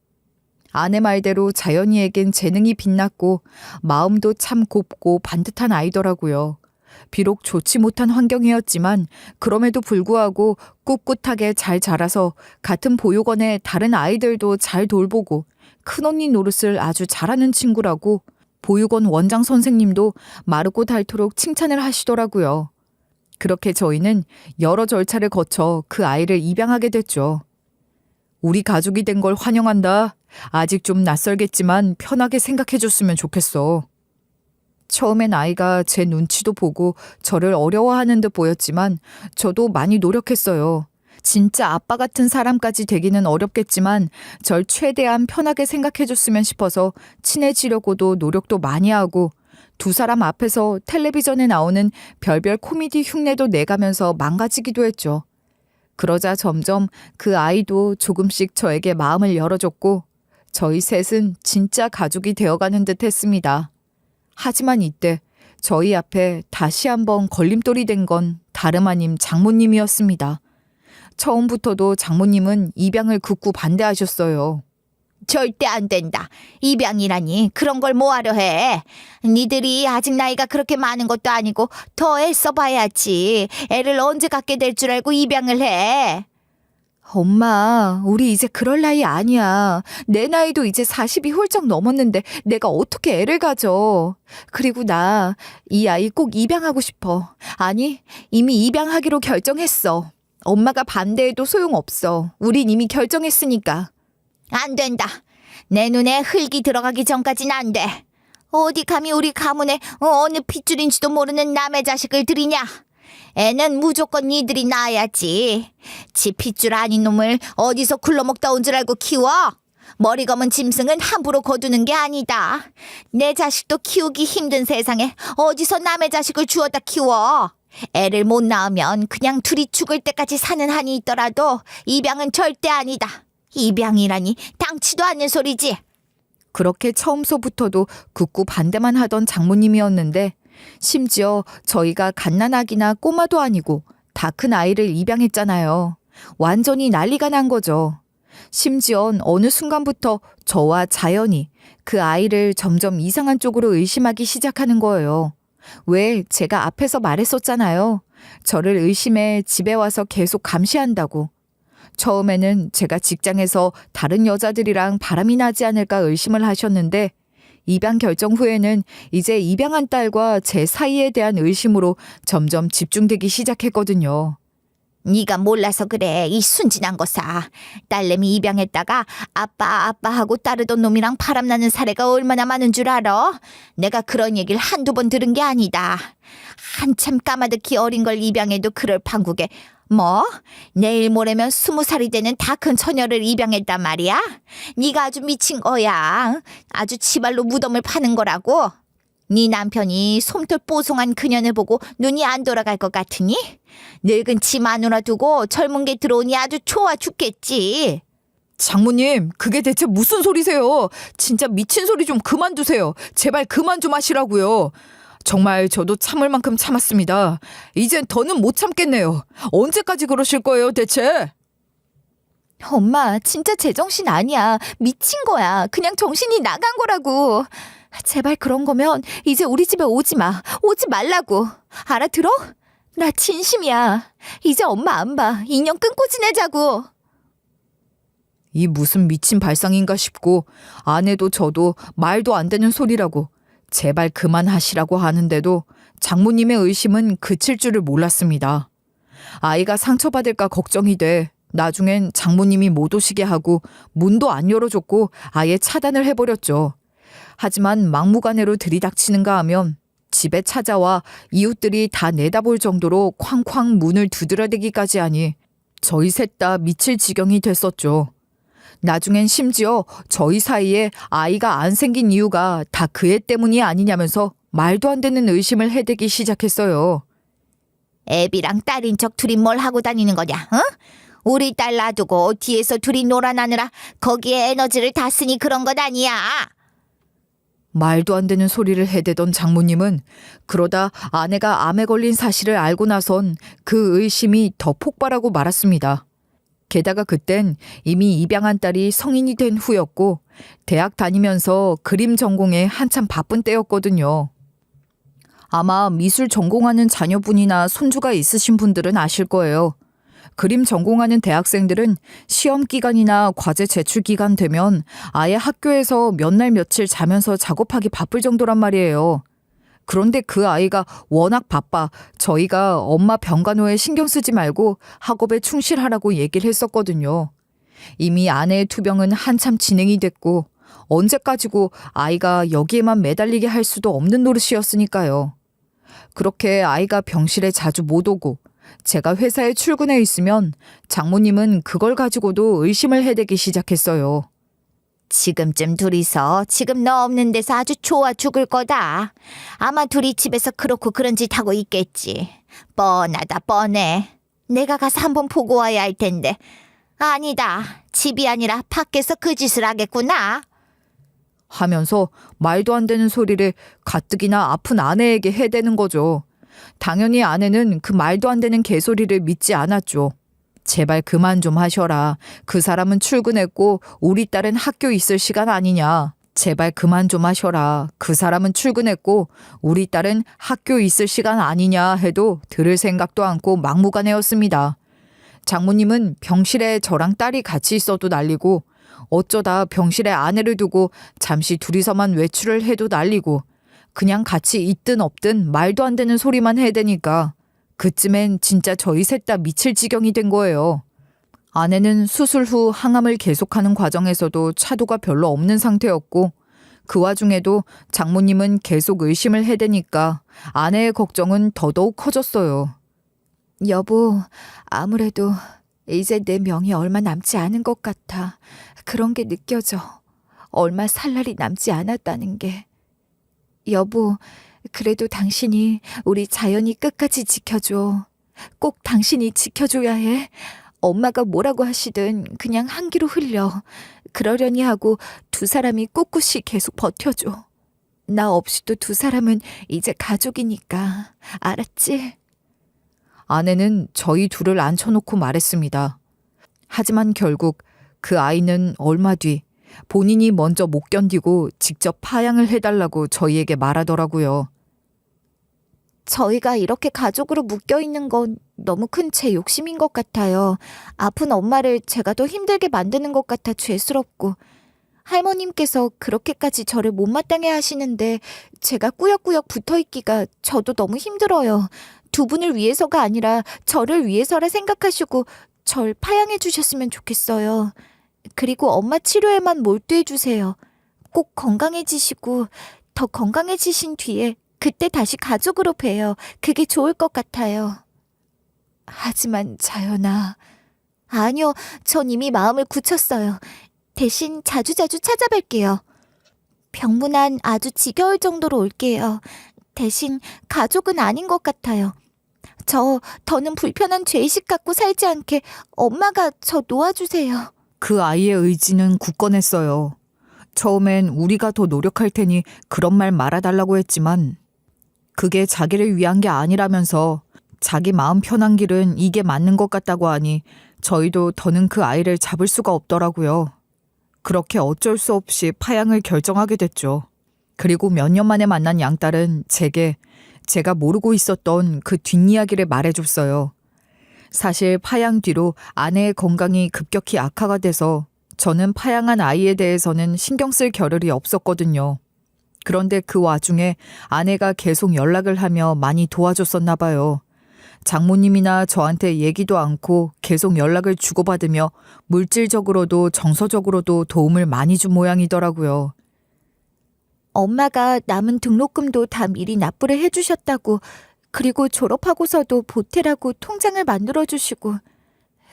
아내 말대로 자연이에겐 재능이 빛났고 마음도 참 곱고 반듯한 아이더라고요. 비록 좋지 못한 환경이었지만 그럼에도 불구하고 꿋꿋하게 잘 자라서 같은 보육원의 다른 아이들도 잘 돌보고 큰언니 노릇을 아주 잘하는 친구라고 보육원 원장 선생님도 마르고 닳도록 칭찬을 하시더라고요. 그렇게 저희는 여러 절차를 거쳐 그 아이를 입양하게 됐죠. 우리 가족이 된 걸 환영한다. 아직 좀 낯설겠지만 편하게 생각해줬으면 좋겠어. 처음엔 아이가 제 눈치도 보고 저를 어려워하는 듯 보였지만 저도 많이 노력했어요. 진짜 아빠 같은 사람까지 되기는 어렵겠지만 절 최대한 편하게 생각해줬으면 싶어서 친해지려고도 노력도 많이 하고 두 사람 앞에서 텔레비전에 나오는 별별 코미디 흉내도 내가면서 망가지기도 했죠. 그러자 점점 그 아이도 조금씩 저에게 마음을 열어줬고 저희 셋은 진짜 가족이 되어가는 듯 했습니다. 하지만 이때 저희 앞에 다시 한번 걸림돌이 된 건 다름 아닌 장모님이었습니다. 처음부터도 장모님은 입양을 극구 반대하셨어요. 절대 안 된다. 입양이라니 그런 걸 뭐하려 해. 니들이 아직 나이가 그렇게 많은 것도 아니고 더 애써봐야지. 애를 언제 갖게 될 줄 알고 입양을 해. 엄마, 우리 이제 그럴 나이 아니야. 내 나이도 이제 40이 훌쩍 넘었는데 내가 어떻게 애를 가져. 그리고 나 이 아이 꼭 입양하고 싶어. 아니, 이미 입양하기로 결정했어. 엄마가 반대해도 소용없어. 우린 이미 결정했으니까. 안 된다. 내 눈에 흙이 들어가기 전까진 안 돼. 어디 감히 우리 가문에 어느 핏줄인지도 모르는 남의 자식을 들이냐. 애는 무조건 니들이 낳아야지. 지 핏줄 아닌 놈을 어디서 굴러먹다 온 줄 알고 키워? 머리 검은 짐승은 함부로 거두는 게 아니다. 내 자식도 키우기 힘든 세상에 어디서 남의 자식을 주워다 키워. 애를 못 낳으면 그냥 둘이 죽을 때까지 사는 한이 있더라도 입양은 절대 아니다. 입양이라니 당치도 않는 소리지. 그렇게 처음서부터도 극구 반대만 하던 장모님이었는데 심지어 저희가 갓난아기나 꼬마도 아니고 다 큰 아이를 입양했잖아요. 완전히 난리가 난 거죠. 심지어 어느 순간부터 저와 자연이 그 아이를 점점 이상한 쪽으로 의심하기 시작하는 거예요. 왜 제가 앞에서 말했었잖아요. 저를 의심해 집에 와서 계속 감시한다고. 처음에는 제가 직장에서 다른 여자들이랑 바람이 나지 않을까 의심을 하셨는데 입양 결정 후에는 이제 입양한 딸과 제 사이에 대한 의심으로 점점 집중되기 시작했거든요. 네가 몰라서 그래. 이 순진한 거사. 딸내미 입양했다가 아빠 하고 따르던 놈이랑 바람나는 사례가 얼마나 많은 줄 알아? 내가 그런 얘기를 한두 번 들은 게 아니다. 한참 까마득히 어린 걸 입양해도 그럴 판국에 뭐? 내일 모레면 20살이 되는 다 큰 처녀를 입양했단 말이야? 네가 아주 미친 거야. 아주 지발로 무덤을 파는 거라고. 네 남편이 솜털 뽀송한 그년을 보고 눈이 안 돌아갈 것 같으니? 늙은 지 마누라 두고 젊은 게 들어오니 아주 좋아 죽겠지. 장모님, 그게 대체 무슨 소리세요? 진짜 미친 소리 좀 그만두세요. 제발 그만 좀 하시라고요. 정말 저도 참을 만큼 참았습니다. 이젠 더는 못 참겠네요. 언제까지 그러실 거예요, 대체? 엄마, 진짜 제정신 아니야. 미친 거야. 그냥 정신이 나간 거라고. 제발 그런 거면 이제 우리 집에 오지 마. 오지 말라고. 알아들어? 나 진심이야. 이제 엄마 안 봐. 인연 끊고 지내자고. 이 무슨 미친 발상인가 싶고 아내도 저도 말도 안 되는 소리라고 제발 그만하시라고 하는데도 장모님의 의심은 그칠 줄을 몰랐습니다. 아이가 상처받을까 걱정이 돼 나중엔 장모님이 못 오시게 하고 문도 안 열어줬고 아예 차단을 해버렸죠. 하지만 막무가내로 들이닥치는가 하면 집에 찾아와 이웃들이 다 내다볼 정도로 쾅쾅 문을 두드려대기까지 하니 저희 셋 다 미칠 지경이 됐었죠. 나중엔 심지어 저희 사이에 아이가 안 생긴 이유가 다 그 애 때문이 아니냐면서 말도 안 되는 의심을 해대기 시작했어요. 애비랑 딸인 척 둘이 뭘 하고 다니는 거냐? 어? 우리 딸 놔두고 뒤에서 둘이 놀아나느라 거기에 에너지를 다 쓰니 그런 것 아니야. 말도 안 되는 소리를 해대던 장모님은 그러다 아내가 암에 걸린 사실을 알고 나선 그 의심이 더 폭발하고 말았습니다. 게다가 그땐 이미 입양한 딸이 성인이 된 후였고 대학 다니면서 그림 전공에 한참 바쁜 때였거든요. 아마 미술 전공하는 자녀분이나 손주가 있으신 분들은 아실 거예요. 그림 전공하는 대학생들은 시험 기간이나 과제 제출 기간 되면 아예 학교에서 몇 날 며칠 자면서 작업하기 바쁠 정도란 말이에요. 그런데 그 아이가 워낙 바빠 저희가 엄마 병간호에 신경 쓰지 말고 학업에 충실하라고 얘기를 했었거든요. 이미 아내의 투병은 한참 진행이 됐고 언제까지고 아이가 여기에만 매달리게 할 수도 없는 노릇이었으니까요. 그렇게 아이가 병실에 자주 못 오고 제가 회사에 출근해 있으면 장모님은 그걸 가지고도 의심을 해대기 시작했어요. 지금쯤 둘이서 지금 너 없는 데서 아주 좋아 죽을 거다. 아마 둘이 집에서 그렇고 그런 짓 하고 있겠지. 뻔하다 뻔해. 내가 가서 한번 보고 와야 할 텐데. 아니다. 집이 아니라 밖에서 그 짓을 하겠구나. 하면서 말도 안 되는 소리를 가뜩이나 아픈 아내에게 해대는 거죠. 당연히 아내는 그 말도 안 되는 개소리를 믿지 않았죠. 제발 그만 좀 하셔라. 그 사람은 출근했고 우리 딸은 학교 있을 시간 아니냐. 제발 그만 좀 하셔라. 그 사람은 출근했고 우리 딸은 학교 있을 시간 아니냐 해도 들을 생각도 않고 막무가내였습니다. 장모님은 병실에 저랑 딸이 같이 있어도 난리고 어쩌다 병실에 아내를 두고 잠시 둘이서만 외출을 해도 난리고 그냥 같이 있든 없든 말도 안 되는 소리만 해대니까 그쯤엔 진짜 저희 셋 다 미칠 지경이 된 거예요. 아내는 수술 후 항암을 계속하는 과정에서도 차도가 별로 없는 상태였고 그 와중에도 장모님은 계속 의심을 해대니까 아내의 걱정은 더더욱 커졌어요. 여보, 아무래도 이제 내 명이 얼마 남지 않은 것 같아. 그런 게 느껴져. 얼마 살 날이 남지 않았다는 게. 여보, 그래도 당신이 우리 자연이 끝까지 지켜줘. 꼭 당신이 지켜줘야 해. 엄마가 뭐라고 하시든 그냥 한 귀로 흘려. 그러려니 하고 두 사람이 꿋꿋이 계속 버텨줘. 나 없이도 두 사람은 이제 가족이니까. 알았지? 아내는 저희 둘을 앉혀놓고 말했습니다. 하지만 결국 그 아이는 얼마 뒤 본인이 먼저 못 견디고 직접 파양을 해달라고 저희에게 말하더라고요. 저희가 이렇게 가족으로 묶여있는 건 너무 큰 제 욕심인 것 같아요. 아픈 엄마를 제가 더 힘들게 만드는 것 같아 죄스럽고. 할머님께서 그렇게까지 저를 못마땅해 하시는데 제가 꾸역꾸역 붙어있기가 저도 너무 힘들어요. 두 분을 위해서가 아니라 저를 위해서라 생각하시고 절 파양해 주셨으면 좋겠어요. 그리고 엄마 치료에만 몰두해 주세요. 꼭 건강해지시고 더 건강해지신 뒤에 그때 다시 가족으로 봬요. 그게 좋을 것 같아요. 하지만 자연아. 아니요, 전 이미 마음을 굳혔어요. 대신 자주자주 찾아뵐게요. 병문안 아주 지겨울 정도로 올게요. 대신 가족은 아닌 것 같아요. 더는 불편한 죄의식 갖고 살지 않게 엄마가 저 놓아주세요. 그 아이의 의지는 굳건했어요. 처음엔 우리가 더 노력할 테니 그런 말 말아달라고 했지만 그게 자기를 위한 게 아니라면서 자기 마음 편한 길은 이게 맞는 것 같다고 하니 저희도 더는 그 아이를 잡을 수가 없더라고요. 그렇게 어쩔 수 없이 파양을 결정하게 됐죠. 그리고 몇 년 만에 만난 양딸은 제가 모르고 있었던 그 뒷이야기를 말해줬어요. 사실 파양 뒤로 아내의 건강이 급격히 악화가 돼서 저는 파양한 아이에 대해서는 신경 쓸 겨를이 없었거든요. 그런데 그 와중에 아내가 계속 연락을 하며 많이 도와줬었나 봐요. 장모님이나 저한테 얘기도 않고 계속 연락을 주고받으며 물질적으로도 정서적으로도 도움을 많이 준 모양이더라고요. 엄마가 남은 등록금도 다 미리 납부를 해주셨다고. 그리고 졸업하고서도 보태라고 통장을 만들어주시고.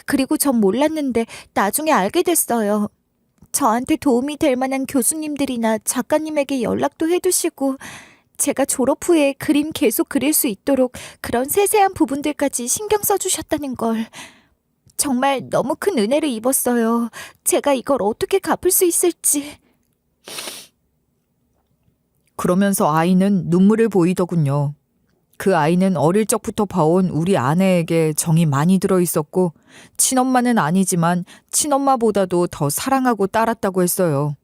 그리고 전 몰랐는데 나중에 알게 됐어요. 저한테 도움이 될 만한 교수님들이나 작가님에게 연락도 해두시고 제가 졸업 후에 그림 계속 그릴 수 있도록 그런 세세한 부분들까지 신경 써주셨다는 걸. 정말 너무 큰 은혜를 입었어요. 제가 이걸 어떻게 갚을 수 있을지. 그러면서 아이는 눈물을 보이더군요. 그 아이는 어릴 적부터 봐온 우리 아내에게 정이 많이 들어 있었고 친엄마는 아니지만 친엄마보다도 더 사랑하고 따랐다고 했어요.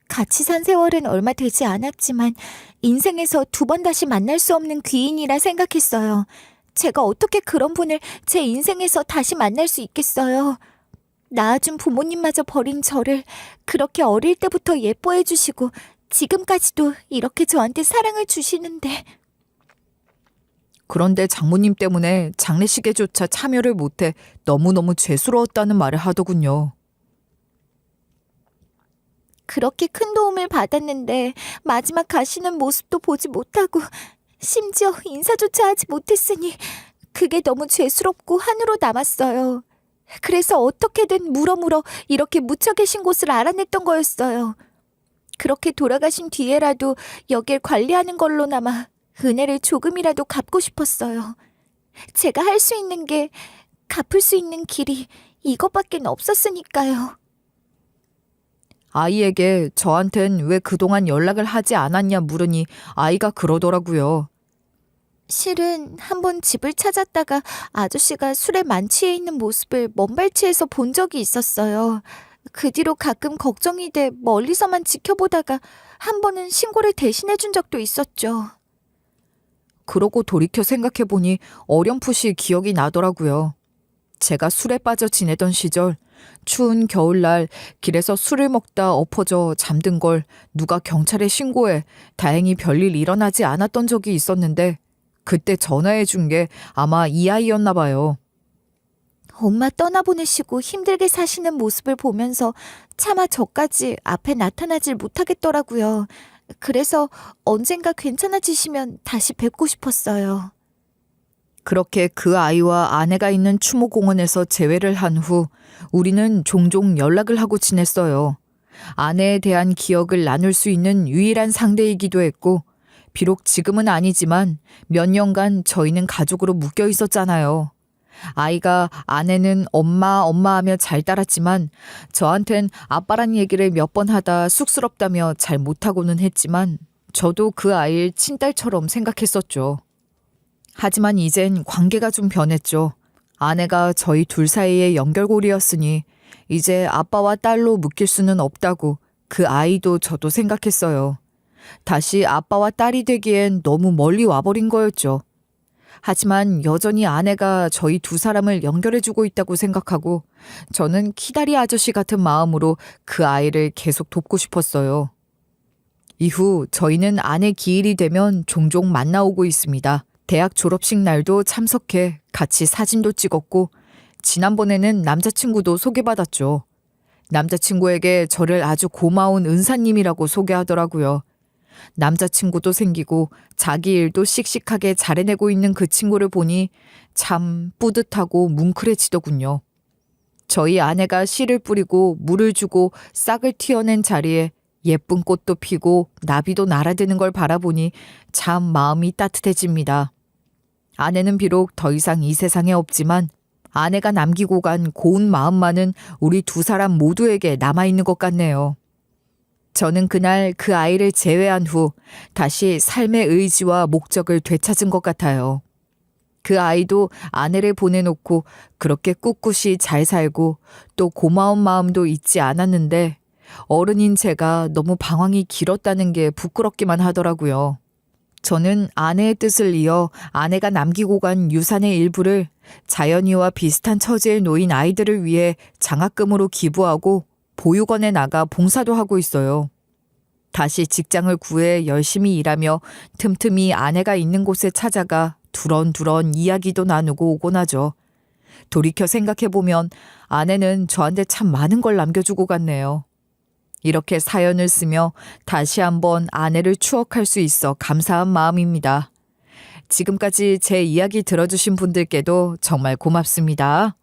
같이 산 세월은 얼마 되지 않았지만 인생에서 두 번 다시 만날 수 없는 귀인이라 생각했어요. 제가 어떻게 그런 분을 제 인생에서 다시 만날 수 있겠어요. 낳아준 부모님마저 버린 저를 그렇게 어릴 때부터 예뻐해 주시고 지금까지도 이렇게 저한테 사랑을 주시는데. 그런데 장모님 때문에 장례식에조차 참여를 못해 너무너무 죄스러웠다는 말을 하더군요. 그렇게 큰 도움을 받았는데 마지막 가시는 모습도 보지 못하고 심지어 인사조차 하지 못했으니 그게 너무 죄스럽고 한으로 남았어요. 그래서 어떻게든 물어물어 이렇게 묻혀 계신 곳을 알아냈던 거였어요. 그렇게 돌아가신 뒤에라도 여길 관리하는 걸로나마 은혜를 조금이라도 갚고 싶었어요. 제가 할 수 있는 게 갚을 수 있는 길이 이것밖엔 없었으니까요. 아이에게 저한텐 왜 그동안 연락을 하지 않았냐 물으니 아이가 그러더라고요. 실은 한번 집을 찾았다가 아저씨가 술에 만취해 있는 모습을 먼발치에서 본 적이 있었어요. 그 뒤로 가끔 걱정이 돼 멀리서만 지켜보다가 한 번은 신고를 대신해 준 적도 있었죠. 그러고 돌이켜 생각해보니 어렴풋이 기억이 나더라고요. 제가 술에 빠져 지내던 시절 추운 겨울날 길에서 술을 먹다 엎어져 잠든 걸 누가 경찰에 신고해 다행히 별일 일어나지 않았던 적이 있었는데 그때 전화해 준 게 아마 이 아이였나 봐요. 엄마 떠나보내시고 힘들게 사시는 모습을 보면서 차마 저까지 앞에 나타나질 못하겠더라고요. 그래서 언젠가 괜찮아지시면 다시 뵙고 싶었어요. 그렇게 그 아이와 아내가 있는 추모공원에서 재회를 한 후 우리는 종종 연락을 하고 지냈어요. 아내에 대한 기억을 나눌 수 있는 유일한 상대이기도 했고 비록 지금은 아니지만 몇 년간 저희는 가족으로 묶여 있었잖아요. 아이가 아내는 엄마 하며 잘 따랐지만 저한텐 아빠란 얘기를 몇 번 하다 쑥스럽다며 잘 못하고는 했지만 저도 그 아이를 친딸처럼 생각했었죠. 하지만 이젠 관계가 좀 변했죠. 아내가 저희 둘 사이의 연결고리였으니 이제 아빠와 딸로 묶일 수는 없다고 그 아이도 저도 생각했어요. 다시 아빠와 딸이 되기엔 너무 멀리 와버린 거였죠. 하지만 여전히 아내가 저희 두 사람을 연결해주고 있다고 생각하고 저는 키다리 아저씨 같은 마음으로 그 아이를 계속 돕고 싶었어요. 이후 저희는 아내 기일이 되면 종종 만나오고 있습니다. 대학 졸업식 날도 참석해 같이 사진도 찍었고 지난번에는 남자친구도 소개받았죠. 남자친구에게 저를 아주 고마운 은사님이라고 소개하더라고요. 남자친구도 생기고 자기 일도 씩씩하게 잘해내고 있는 그 친구를 보니 참 뿌듯하고 뭉클해지더군요. 저희 아내가 씨를 뿌리고 물을 주고 싹을 틔어낸 자리에 예쁜 꽃도 피고 나비도 날아드는 걸 바라보니 참 마음이 따뜻해집니다. 아내는 비록 더 이상 이 세상에 없지만 아내가 남기고 간 고운 마음만은 우리 두 사람 모두에게 남아있는 것 같네요. 저는 그날 그 아이를 제외한 후 다시 삶의 의지와 목적을 되찾은 것 같아요. 그 아이도 아내를 보내놓고 그렇게 꿋꿋이 잘 살고 또 고마운 마음도 잊지 않았는데 어른인 제가 너무 방황이 길었다는 게 부끄럽기만 하더라고요. 저는 아내의 뜻을 이어 아내가 남기고 간 유산의 일부를 자연이와 비슷한 처지에 놓인 아이들을 위해 장학금으로 기부하고 보육원에 나가 봉사도 하고 있어요. 다시 직장을 구해 열심히 일하며 틈틈이 아내가 있는 곳에 찾아가 두런두런 이야기도 나누고 오곤 하죠. 돌이켜 생각해보면 아내는 저한테 참 많은 걸 남겨주고 갔네요. 이렇게 사연을 쓰며 다시 한번 아내를 추억할 수 있어 감사한 마음입니다. 지금까지 제 이야기 들어주신 분들께도 정말 고맙습니다.